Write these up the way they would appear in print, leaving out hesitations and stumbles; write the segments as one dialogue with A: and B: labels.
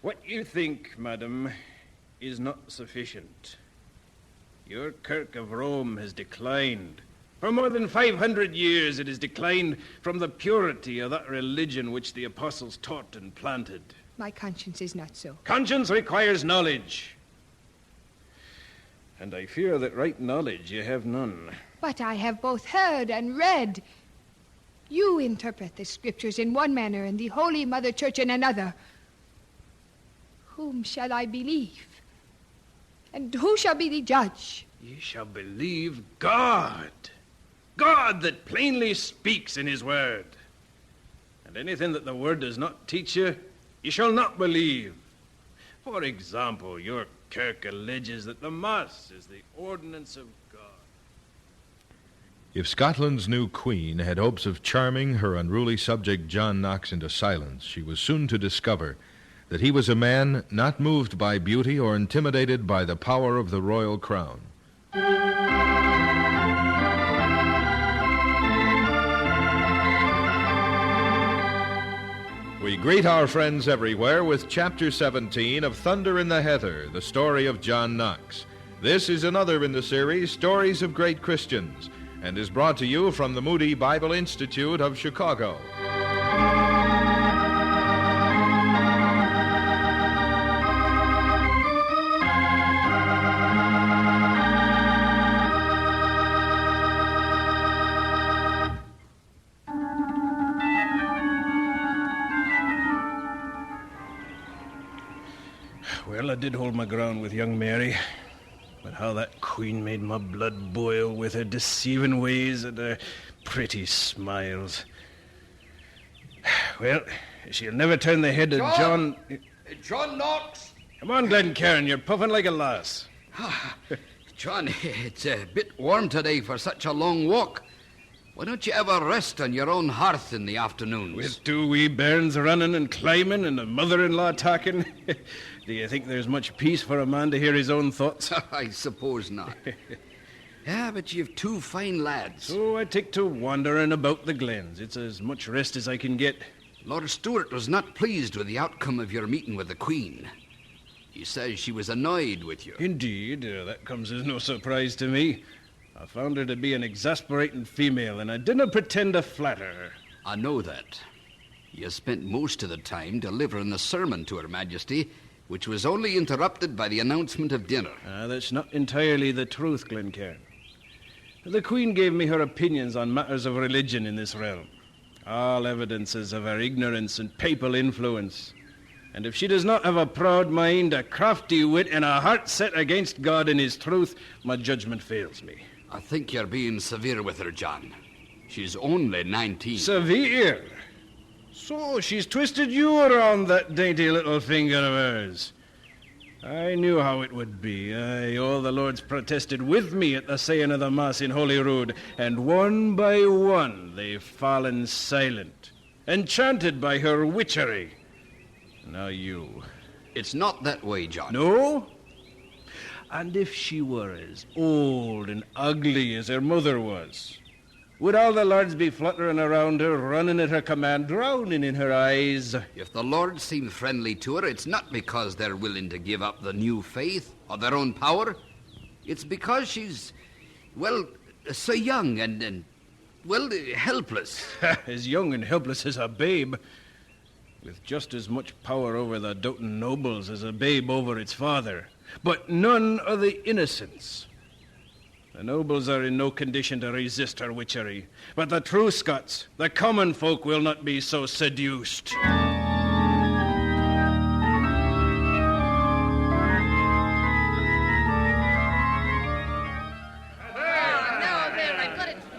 A: What you think, madam, is not sufficient. Your Kirk of Rome has declined. For more than 500 years it has declined from the purity of that religion which the apostles taught and planted.
B: My conscience is not so.
A: Conscience requires knowledge. And I fear that right knowledge you have none.
B: But I have both heard and read. You interpret the scriptures in one manner and the Holy Mother Church in another. Whom shall I believe? And who shall be the judge?
A: Ye shall believe God. God that plainly speaks in his word. And anything that the word does not teach you, you shall not believe. For example, your Kirk alleges that the Mass is the ordinance of God.
C: If Scotland's new queen had hopes of charming her unruly subject John Knox into silence, she was soon to discover that he was a man not moved by beauty or intimidated by the power of the royal crown. We greet our friends everywhere with Chapter 17 of Thunder in the Heather, the story of John Knox. This is another in the series, Stories of Great Christians, and is brought to you from the Moody Bible Institute of Chicago.
A: Well, I did hold my ground with young Mary, but how that queen made my blood boil with her deceiving ways and her pretty smiles. Well, she'll never turn the head of John...
D: John Knox!
A: Come on, Glencairn, you're puffing like a lass.
D: John, it's a bit warm today for such a long walk. Why don't you ever rest on your own hearth in the afternoons?
A: With two wee bairns running and climbing and a mother-in-law talking. Do you think there's much peace for a man to hear his own thoughts?
D: I suppose not. Yeah, but you've two fine lads.
A: So I take to wandering about the glens. It's as much rest as I can get.
D: Lord Stuart was not pleased with the outcome of your meeting with the Queen. He says she was annoyed with you.
A: Indeed, that comes as no surprise to me. I found her to be an exasperating female, and I didn't pretend to flatter her.
D: I know that. You spent most of the time delivering a sermon to Her Majesty, which was only interrupted by the announcement of dinner.
A: That's not entirely the truth, Glencairn. The Queen gave me her opinions on matters of religion in this realm. All evidences of her ignorance and papal influence. And if she does not have a proud mind, a crafty wit, and a heart set against God and his truth, my judgment fails me.
D: I think you're being severe with her, John. She's only 19.
A: Severe? So she's twisted you around that dainty little finger of hers. I knew how it would be. Aye, all the lords protested with me at the saying of the Mass in Holyrood, and one by one they've fallen silent, enchanted by her witchery. Now you.
D: It's not that way, John.
A: No? And if she were as old and ugly as her mother was, would all the lords be fluttering around her, running at her command, drowning in her eyes?
D: If the lords seem friendly to her, it's not because they're willing to give up the new faith or their own power. It's because she's, well, so young and helpless.
A: As young and helpless as a babe, with just as much power over the doting nobles as a babe over its father. But none of the innocents. The nobles are in no condition to resist her witchery, but the true Scots, the common folk, will not be so seduced.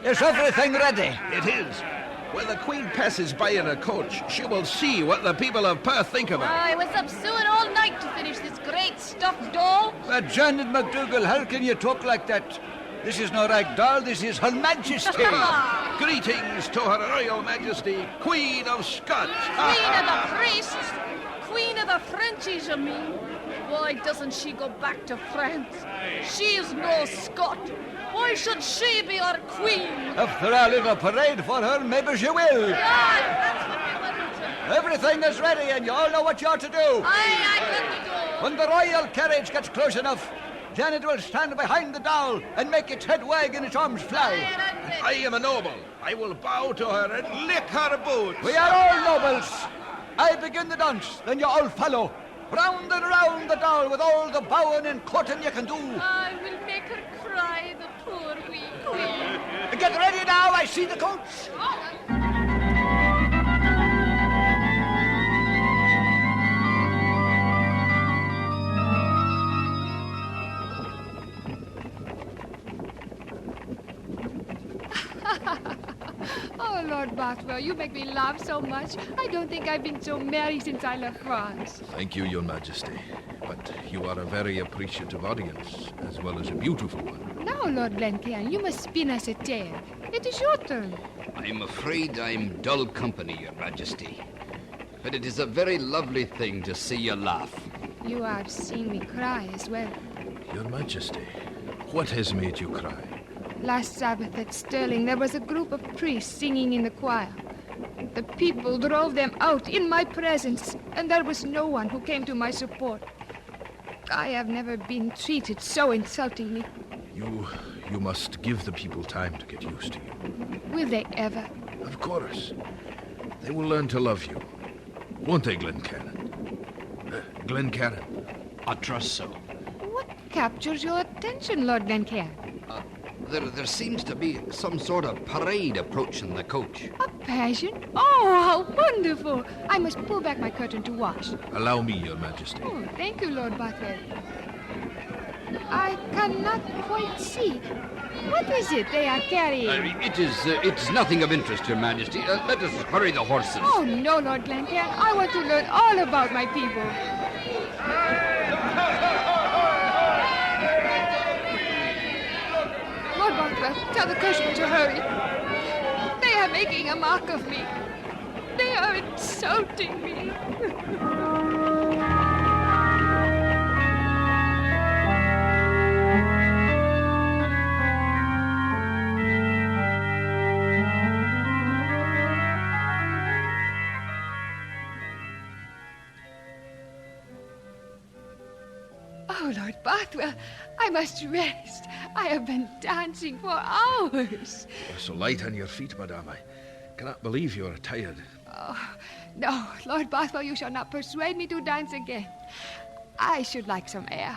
E: Is everything ready?
F: It is. When the Queen passes by in a coach, she will see what the people of Perth think of her.
G: I was up sewing all night to finish this great stuffed doll.
E: But Janet MacDougall, how can you talk like that? This is no rag doll, this is Her Majesty.
F: Greetings to Her Royal Majesty, Queen of Scots.
G: Queen of the priests. Queen of the Frenchies, you mean? Why doesn't she go back to France? She's no Scot. Why should she be our queen?
E: If there are a little parade for her, maybe she will.
G: Yeah, that's what I wanted to.
E: Everything is ready, and you all know what you ought to do.
G: Aye, let me go.
E: When the royal carriage gets close enough, Janet will stand behind the doll and make its head wag and its arms fly.
F: I am a noble. I will bow to her and lick her boots.
E: We are all nobles. I begin the dance, then you all follow. Round and round the doll with all the bowing and courting you can do.
G: I will make her cry, the poor wee queen.
E: Get ready now, I see the coach.
B: Oh, Lord Bothwell, you make me laugh so much. I don't think I've been so merry since I left France.
C: Thank you, Your Majesty. But you are a very appreciative audience, as well as a beautiful one.
B: Now, Lord Glencairn, you must spin us a tale. It is your turn.
D: I'm afraid I'm dull company, Your Majesty. But it is a very lovely thing to see you laugh.
B: You have seen me cry as well.
C: Your Majesty, what has made you cry?
B: Last Sabbath at Stirling, there was a group of priests singing in the choir. The people drove them out in my presence, and there was no one who came to my support. I have never been treated so insultingly.
C: You must give the people time to get used to you.
B: Will they ever?
C: Of course. They will learn to love you. Won't they, Glencairn? Glencairn.
A: I trust so.
B: What captures your attention, Lord Glencairn?
D: There seems to be some sort of parade approaching the coach.
B: A pageant? Oh, how wonderful! I must pull back my curtain to watch.
C: Allow me, Your Majesty.
B: Oh, thank you, Lord Bothwell. I cannot quite see. What is it they are carrying?
D: It's nothing of interest, Your Majesty. Let us hurry the horses.
B: Oh, no, Lord Glencairn. I want to learn all about my people. Lord Bothwell, tell the coachman to hurry. They are making a mock of me. They are insulting me. Oh, Lord Bothwell, I must rest. I have been dancing for hours.
C: You're so light on your feet, madame. I cannot believe you are tired.
B: Oh, no, Lord Bothwell, you shall not persuade me to dance again. I should like some air.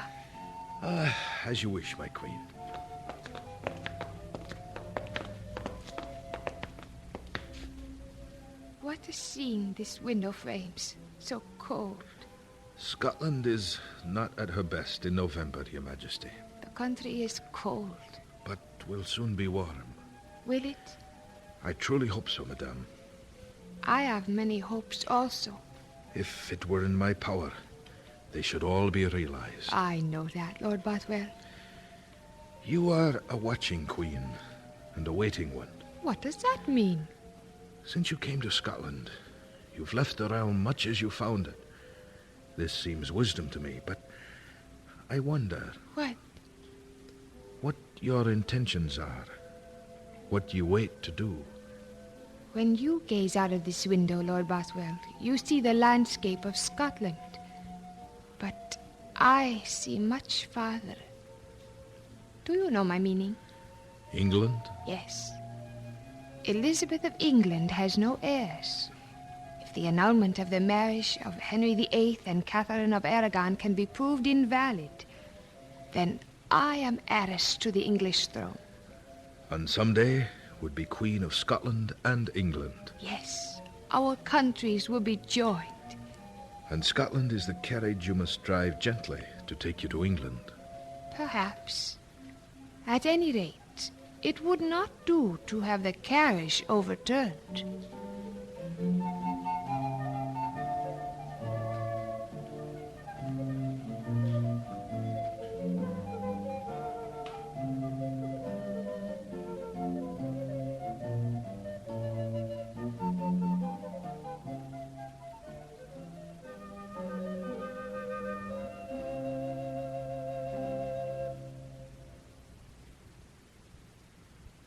C: As you wish, my queen.
B: What a scene this window frames. So cold.
C: Scotland is not at her best in November, Your Majesty.
B: The country is cold.
C: But will soon be warm.
B: Will it?
C: I truly hope so, madame.
B: I have many hopes also.
C: If it were in my power, they should all be realized.
B: I know that, Lord Bothwell.
C: You are a watching queen and a waiting one.
B: What does that mean?
C: Since you came to Scotland, you've left the realm much as you found it. This seems wisdom to me, but I wonder...
B: What?
C: What your intentions are. What you wait to do.
B: When you gaze out of this window, Lord Bothwell, you see the landscape of Scotland. But I see much farther. Do you know my meaning?
C: England?
B: Yes. Elizabeth of England has no heirs. If the annulment of the marriage of Henry VIII and Catherine of Aragon can be proved invalid, then I am heiress to the English throne.
C: And someday would be Queen of Scotland and England.
B: Yes, our countries will be joined.
C: And Scotland is the carriage you must drive gently to take you to England.
B: Perhaps. At any rate, it would not do to have the carriage overturned.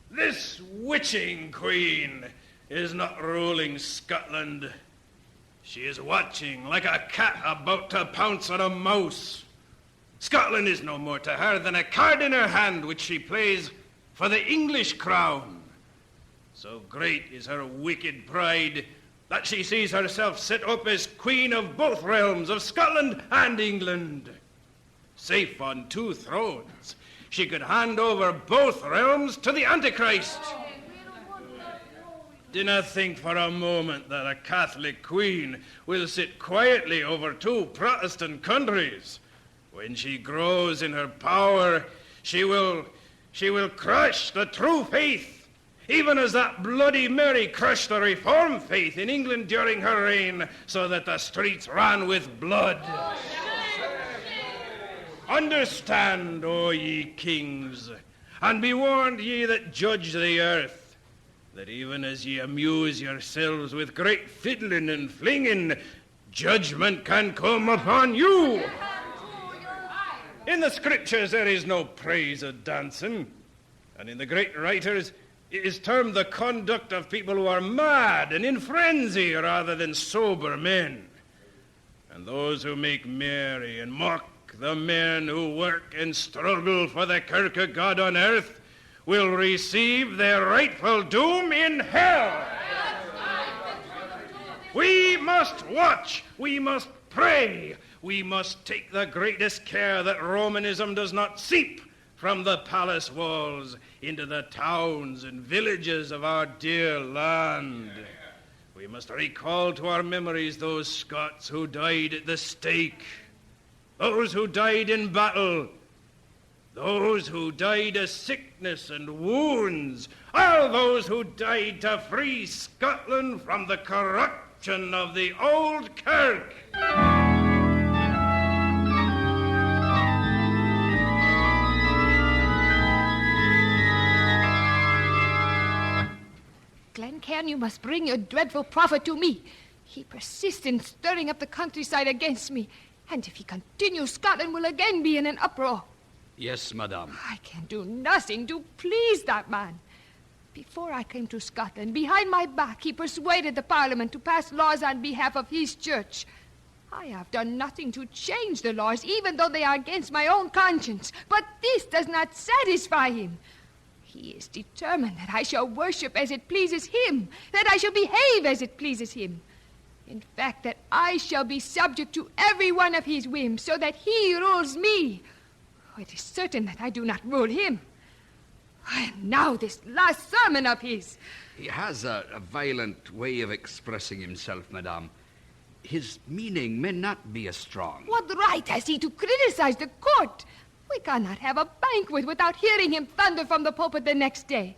A: This witching queen is not ruling Scotland. She is watching like a cat about to pounce on a mouse. Scotland is no more to her than a card in her hand which she plays for the English crown. So great is her wicked pride that she sees herself set up as queen of both realms of Scotland and England. Safe on 2 thrones, she could hand over both realms to the Antichrist. Dinna think for a moment that a Catholic queen will sit quietly over 2 Protestant countries. When she grows in her power, she will crush the true faith, even as that Bloody Mary crushed the Reformed faith in England during her reign, so that the streets ran with blood. Understand, O ye kings, and be warned, ye that judge the earth, that even as ye amuse yourselves with great fiddling and flinging, judgment can come upon you. In the scriptures there is no praise of dancing, and in the great writers it is termed the conduct of people who are mad and in frenzy rather than sober men. And those who make merry and mock the men who work and struggle for the Kirk of God on earth will receive their rightful doom in hell. We must watch, we must pray, we must take the greatest care that Romanism does not seep from the palace walls into the towns and villages of our dear land. We must recall to our memories those Scots who died at the stake, those who died in battle, those who died of sickness and wounds, all those who died to free Scotland from the corruption of the old Kirk.
B: Glencairn, you must bring your dreadful prophet to me. He persists in stirring up the countryside against me, and if he continues, Scotland will again be in an uproar.
D: Yes, madame.
B: I can do nothing to please that man. Before I came to Scotland, behind my back, he persuaded the Parliament to pass laws on behalf of his church. I have done nothing to change the laws, even though they are against my own conscience. But this does not satisfy him. He is determined that I shall worship as it pleases him, that I shall behave as it pleases him. In fact, that I shall be subject to every one of his whims, so that he rules me. It is certain that I do not rule him. And now this last sermon of his.
D: He has a violent way of expressing himself, madame. His meaning may not be as strong.
B: What right has he to criticize the court? We cannot have a banquet without hearing him thunder from the pulpit the next day.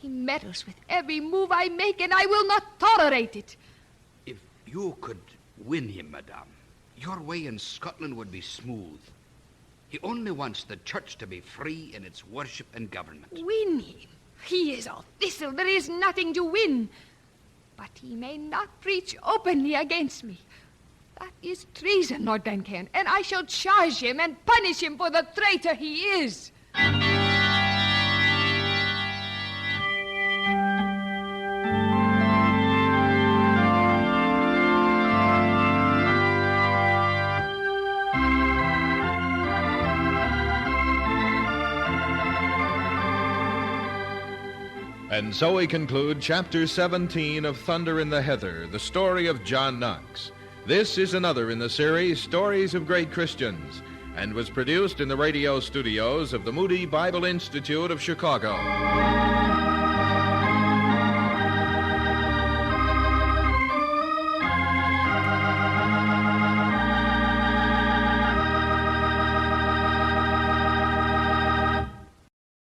B: He meddles with every move I make, and I will not tolerate it.
D: If you could win him, madame, your way in Scotland would be smooth. He only wants the church to be free in its worship and government.
B: Win him? He is all thistle. There is nothing to win. But he may not preach openly against me. That is treason, Lord Glencairn, and I shall charge him and punish him for the traitor he is.
C: And so we conclude Chapter 17 of Thunder in the Heather, the story of John Knox. This is another in the series, Stories of Great Christians, and was produced in the radio studios of the Moody Bible Institute of Chicago.